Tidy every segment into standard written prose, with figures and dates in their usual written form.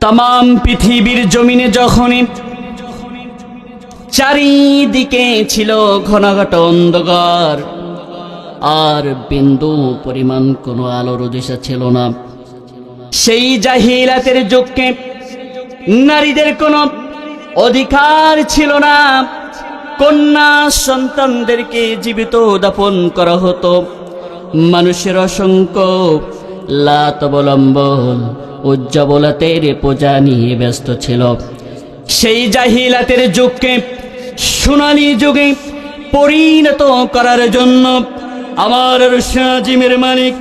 तमाम পৃথিবীর জমিনে যখনই চারিদিকে ছিল ঘনঘটা অন্ধকার, আর বিন্দু পরিমাণ কোনো আলোর দিশা ছিল না। সেই জাহিলাতের যুগে নারীদের কোনো অধিকার ছিল না। কন্যা সন্তানদেরকে জীবিত দাফন করা হতো। মানুষের অসংখ্য লাতবলম্বন উজ্জ্বলতার পূজা নিয়ে ব্যস্ত ছিল। সেই জাহিলাতের যুগকে সোনালী যুগে পরিণত করার জন্য আমার আরশের মালিক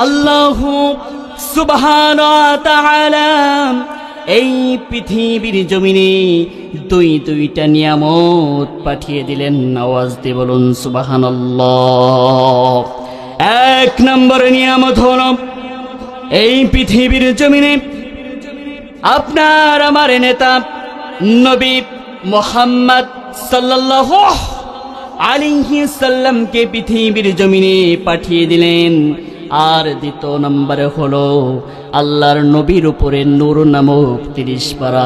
আল্লাহ সুবহানাহু ওয়া তাআলা এই পৃথিবীর জমিনে দুইটা নিয়ামত পাঠিয়ে দিলেন। আওয়াজ দিয়ে বলুন সুবহানাল্লাহ। এক নম্বর নিয়ামত হলো এই পৃথিবীর জমিনে আপনার আমার নেতা নবী মুহাম্মদ সাল্লাল্লাহু আলাইহি সাল্লামকে পৃথিবীর জমিনে পাঠিয়ে দিলেন। আর দ্বিতীয় নম্বরে হলো আল্লাহর নবীর উপরে নূর নামক 30 পারা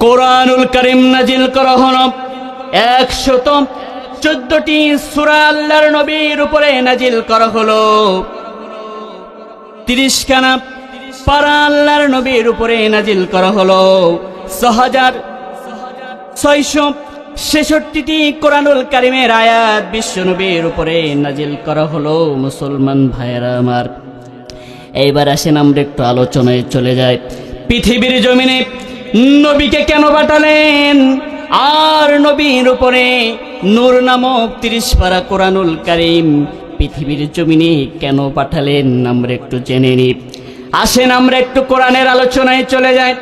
কোরআনুল কারীম নাজিল করা হলো। 114টি সূরা আল্লাহর নবীর উপরে নাজিল করা হলো। 30 খানা পারা আল্লাহর নবীর উপরে নাজিল করা হলো। 6666টি কোরআনুল কারীমের আয়াত বিশ্ব নবীর উপরে নাজিল করা হলো। মুসলমান ভাইয়েরা আমার, এইবার আসেন আমরা একটু আলোচনায় চলে যাই। পৃথিবীর জমিনে নবীকে কেন পাঠালেন, আর নবীর উপরে নূর নামক 30 পারা কোরআনুল কারীম পৃথিবীর জমিনে কেন পাঠালেন আমরা একটু জেনে নিই। আসেন আমরা একটু কোরআনের আলোচনায় চলে যাই।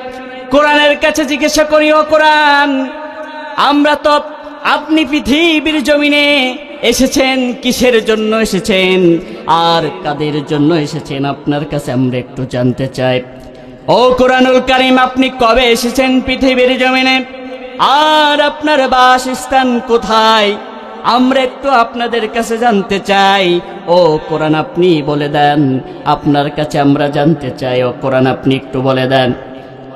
কোরআনের কাছে জিজ্ঞাসা করি, ও কোরআন, আমরা তো আপনি পৃথিবীর জমিনে এসেছেন, কিসের জন্য এসেছেন আর কাদের জন্য এসেছেন আপনার কাছে আমরা একটু জানতে চাই। ও কোরআনুল কারীম, আপনি কবে এসেছেন পৃথিবীর জমিনে আর আপনার বাসস্থান কোথায় আমরা একটু আপনাদের কাছে জানতে চাই। ও কোরআন, আপনি বলে দেন, আপনার কাছে আমরা জানতে চাই। ও কোরআন, আপনি একটু বলে দেন।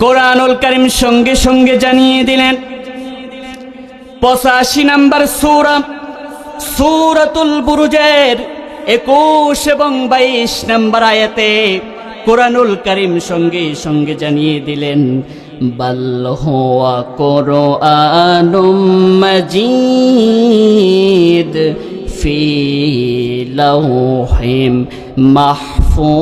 কোরআনুল কারীম সঙ্গে সঙ্গে জানিয়ে দিলেন। 85 নম্বর সূরা সূরাতুল বুরুজের 21 এবং 22 নম্বর আয়াতে কোরআনুল কারীম সঙ্গে সঙ্গে জানিয়ে দিলেন, বাল হুয়া কুরআনুম মাজিদ ফি লাওহিম মাহফুজ।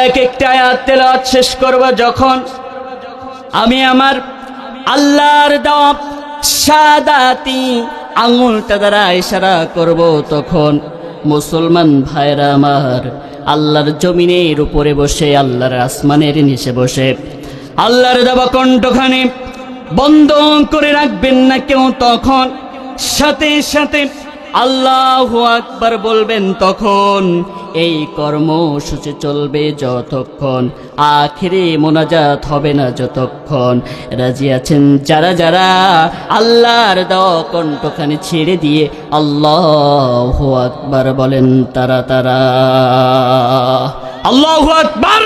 এক একটা আয়াত তেলাওয়াত শেষ করব যখন আমি আমার আল্লাহর দেওয়া শাহাদাতি আঙুলটা দ্বারা ইশারা করব, তখন মুসলমান ভাইরা আমার আল্লাহর জমিনের উপরে বসে, আল্লাহর আসমানের নিচে বসে আল্লাহর দেওয়া কণ্ঠখানি বন্ধ করে রাখবেন না কেউ। তখন সাথে সাথে আল্লাহু আকবার বলবেন। তখন এই কর্মসূচি চলবে যতক্ষণ, আখিরে মোনাজাত হবে না যতক্ষণ। রাজি আছেন যারা যারা আল্লাহর দেওয়া কণ্ঠখানি ছেড়ে দিয়ে আল্লাহু আকবার বলেন তারা তারা? আল্লাহু আকবার।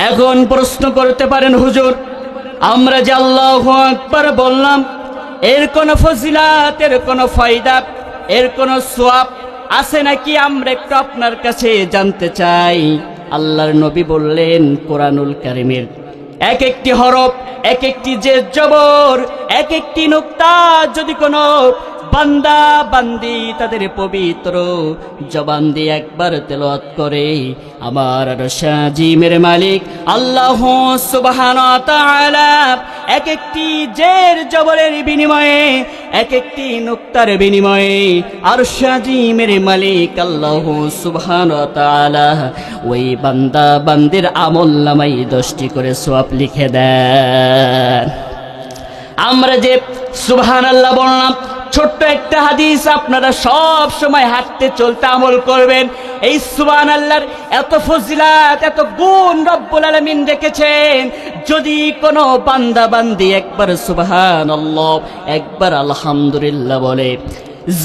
এখন প্রশ্ন করতে পারেন, হুজুর, আমরা যে আল্লাহু আকবার বললাম, এর কোন ফজিলাত, এর কোন ফায়দা, এর কোন সওয়াব আছে নাকি আমরা একটু আপনার কাছে জানতে চাই। আল্লাহর নবী বললেন, কোরআনুল কারীমের এক একটি হরফ, এক একটি জের জবর, এক একটি নুক্তা যদি কোনো বান্দা বান্দি তাদের পবিত্র জবান দিয়ে একবার তেলাওয়াত করে, আমার আরশের মালিক আল্লাহ সুবহানাহু ওয়া তাআলা এক একটি জের জবরের বিনিময়ে, এক একটি নুক্তার বিনিময়ে আরশের মালিক আল্লাহ সুবহানাহু ওয়া তাআলা ওই বান্দা বান্দির আমলনামায় 10টি করে সওয়াব লিখে দেন। আমরা যে সুবহানাল্লাহ বললাম, ছোট্ট একটা হাদিস, আপনারা সব সময় হাঁটতে চলতে আমল করবেন। এই সুবহানাল্লাহর এত ফজিলাত, এত গুণ রব্বুল আলামিন রেখেছেন। যদি কোনো বান্দা বান্দি একবার সুবহানাল্লাহ, একবার আলহামদুলিল্লাহ বলে,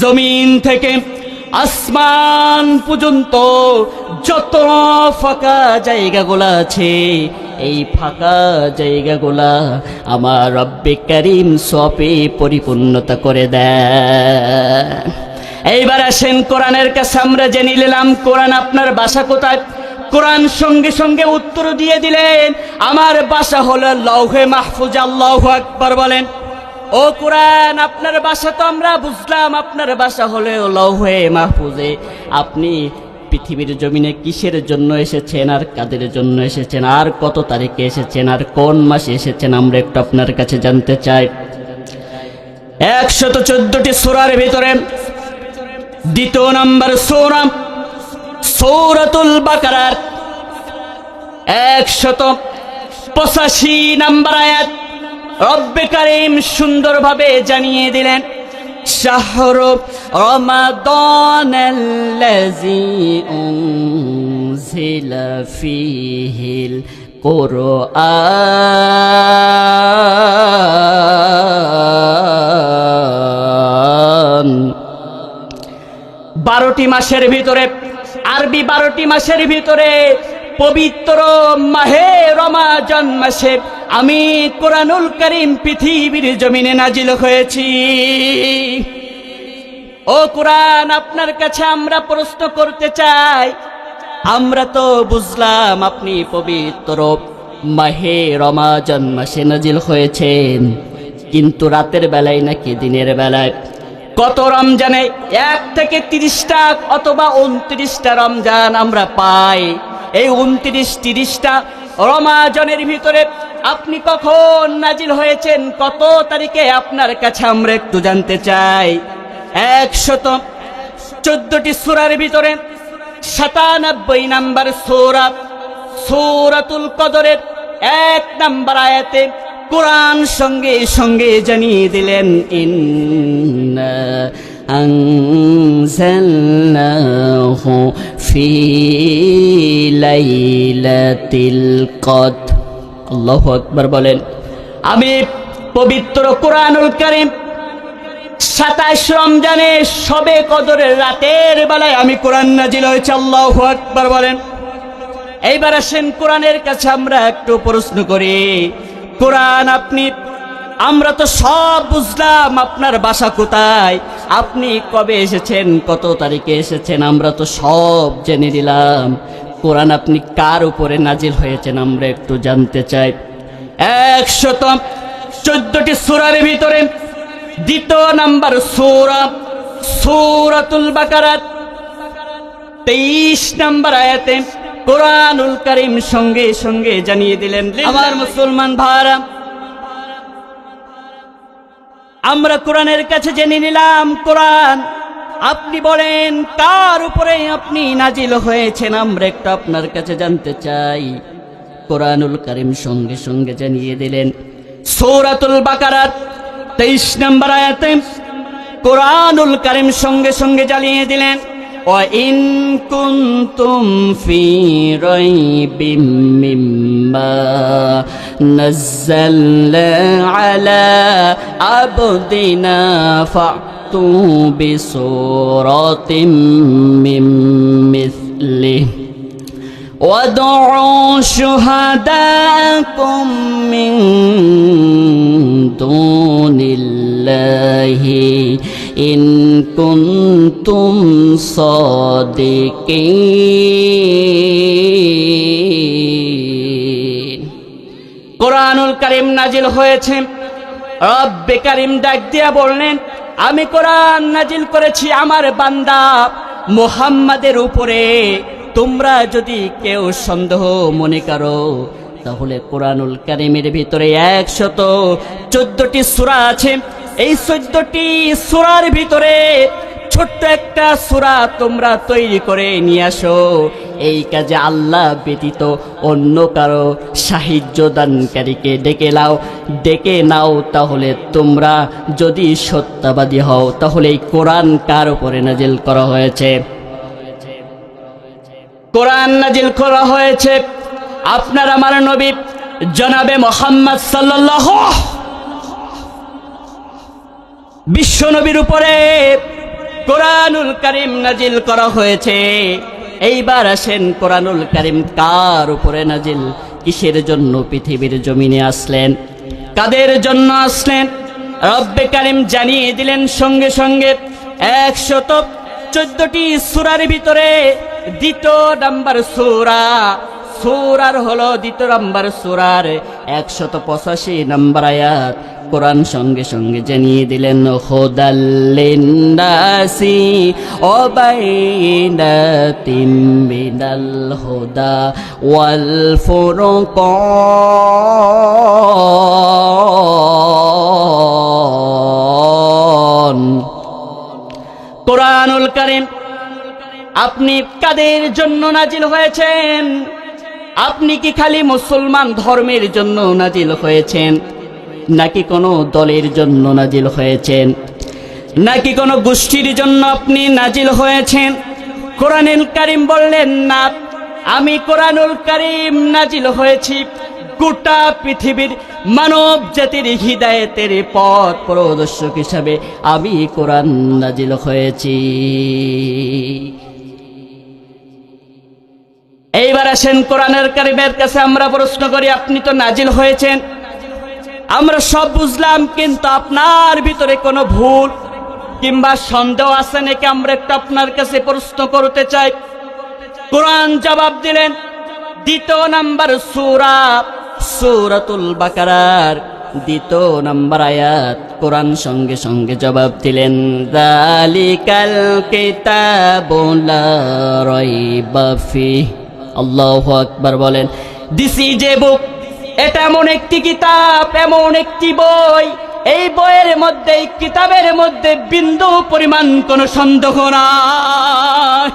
জমিন থেকে আসমান পর্যন্ত যত ফাঁকা জায়গাগুলো আছে, এই ফাঁকা জায়গাগুলা আমার রব্বে কারীম সবে পরিপূর্ণতা করে দেন। এইবার আসেন কোরআনের কাছে আমরা জেনে নিলাম কোরআন আপনার বাসা কোথায়। কোরআন সঙ্গে সঙ্গে উত্তর দিয়ে দিলেন, আমার বাসা হলো লৌহে মাহফুজ। আল্লাহু আকবার বলেন। ও কোরআন, আপনার বাসা তো আমরা বুঝলাম, আপনার বাসা হলো লৌহে মাহফুজে। আপনি পৃথিবীর জমিনে কিসের জন্য এসেছেন, আর কাদের জন্য এসেছেন, আর কত তারিখে এসেছেন, আর কোন মাসে এসেছেন, আমরা একটু আপনার কাছে জানতে চাই। 114টি সূরার ভিতরে দ্বিতীয় নম্বর সূরা সূরাতুল বাকারার 185 নম্বর আয়াত রব্বে কারীম সুন্দরভাবে জানিয়ে দিলেন, শাহরু রমাদানাল্লাযী উনজিলা ফীহিল কুরআন। 12টি মাসের ভিতরে, আরবি 12টি মাসের ভিতরে পবিত্র মাহে রমাজান মাসে আমি কোরআনুল কারীম পৃথিবীর জমিনে নাজিল হয়েছি। ও কোরআন, আপনার কাছে আমরা প্রশ্ন করতে চাই, আমরা তো বুঝলাম আপনি পবিত্র মাহে রমাজান মাসে নাজিল হয়েছেন, কিন্তু রাতের বেলায় নাকি দিনের বেলায়? কত রমজানে 1 থেকে 30টা অথবা 29টা রমজান আমরা পাই। এই 29-30টা রমাজানের ভিতরে আপনি কখন নাজিল হয়েছেন, কত তারিখে, আপনার কাছে আমরা একটু জানতে চাই। 114টি সূরার ভিতরে 97 নম্বর সূরা সূরাতুল কদরের 1 নম্বর আয়াতে কোরআন সঙ্গে সঙ্গে জানিয়ে দিলেন, ইন্না আনজালনাহু ফি লাইলাতিল কদর। আল্লাহু আকবার বলেন। আমি পবিত্র কোরআনুল কারীম 27 রমজানে শবে কদরের রাতের বেলায় আমি কোরআন নাজিল হয়েছে। আল্লাহু আকবার বলেন। এইবার আসেন কোরআনের কাছে আমরা একটু প্রশ্ন করি, কোরআন আপনি, আমরা তো সব বুঝলাম আপনার বাসা কোথায়, আপনি কবে এসেছেন, কত তারিখে এসেছেন, আমরা তো সব জেনে নিলাম। কোরআন আপনি কার উপরে নাজিল হয়েছেন আমরা একটু জানতে চাই। 114টি সূরার ভিতরে দ্বিতীয় নাম্বার সূরা সূরাতুল বাকারা 23 নম্বর আয়াতে কোরআনুল কারীম সঙ্গে সঙ্গে জানিয়ে দিলেন, আমার মুসলমান ভাইরা, আমরা কোরআনের কাছে জেনে নিলাম কোরআন আপনি বলেন কার উপরে আপনি নাজিল হয়েছেন, আমরা একটু আপনার কাছে জানতে চাই। কোরআনুল কারীম সঙ্গে সঙ্গে জানিয়ে দিলেন, সূরাতুল বাকারার 23 নম্বর আয়াতে কোরআনুল কারীম সঙ্গে সঙ্গে জানিয়ে দিলেন, ওয়া ইন কুনতুম ফি রাইবিম মিম্মা নাযালনা আলা আবদিনা ফাতু বিসূরাতিম মিন মিসলিহি وادعوا شهداءكم من دون الله إن كنتم صادقين। কোরআনুল কারীম নাজিল হয়েছে, রব্বে কারীম ডাক দিয়া বললেন, আমি কোরআন নাজিল করেছি আমার বান্দা মুহাম্মাদের উপরে। তোমরা যদি কেউ সন্দেহ মনে করো তাহলে কোরআনুল কারীমের ভিতরে 114টি সূরা আছে। এই 14টি সূরার ভিতরে ছোট্ট একটা সূরা তোমরা তৈরি করে নিয়ে আসো। এই কাজে আল্লাহ ব্যতীত অন্য কারো সাহায্য দানকারীকে ডেকে নাও। তাহলে তোমরা যদি সত্যবাদী হও তাহলে এই কোরআন কার উপরে নাজিল করা হয়েছে? কোরআন নাজিল করা হয়েছে আপনার আমার নবী জনাবে মুহাম্মদ সাল্লাল্লাহু বিশ্ব নবীর উপরে। কোরআনুল কারীম নাজিল করা হয়েছে। এইবার আসেন, কোরআনুল কারীম কার উপরে নাজিল, কিসের জন্য পৃথিবীর জমিনে আসলেন, কাদের জন্য আসলেন? রব্বে কারীম জানিয়ে দিলেন সঙ্গে সঙ্গে 114টি সূরার ভিতরে দ্বিতীয় নাম্বার সূরার হলো দ্বিতীয় নাম্বার সূরার 185 নাম্বার আয়াত কোরআন সঙ্গে সঙ্গে জানিয়ে দিলেন, হুদাল লিন্নাসি ওয়া বাইনাতিম মিনাল হুদা ওয়াল ফুরকান। কোরআনুল কারীম আপনি কাদের জন্য নাজিল হয়েছেন? আপনি কি খালি মুসলমান ধর্মের জন্য নাজিল হয়েছেন, নাকি কোনো দলের জন্য নাজিল হয়েছেন, নাকি কোনো গোষ্ঠীর জন্য আপনি নাজিল হয়েছেন? কোরআনুল কারীম বললেন, না, আমি কোরআনুল কারীম নাজিল হয়েছি গোটা পৃথিবীর মানব জাতির হিদায়াতের পথ প্রদর্শক হিসাবে আমি কোরআন নাজিল হয়েছি। এইবার আসেন, কোরআনুল কারীমের কাছে আমরা প্রশ্ন করি, আপনি তো নাজিল হয়েছেন, আমরা সব বুঝলাম, কিন্তু আপনার ভিতরে কোনো ভুল কিংবা সন্দেহ আছে নাকি? আমরা একটু আপনার কাছে প্রশ্ন করতে চাই। কোরআন জবাব দিলেন, দ্বিতীয় নাম্বার সূরাতুল বাকারার দ্বিতীয় নাম্বার আয়াত কোরআন সঙ্গে সঙ্গে জবাব দিলেন, যালিকাল কিতাবু লা রাইবা ফিহি। আল্লাহু আকবার বলেন। দিস ইজ এ বুক, এটা এমন একটি কিতাব, এমন একটি বই, এই বইয়ের মধ্যে, এই কিতাবের মধ্যে বিন্দু পরিমাণ কোনো সন্দেহ নাই।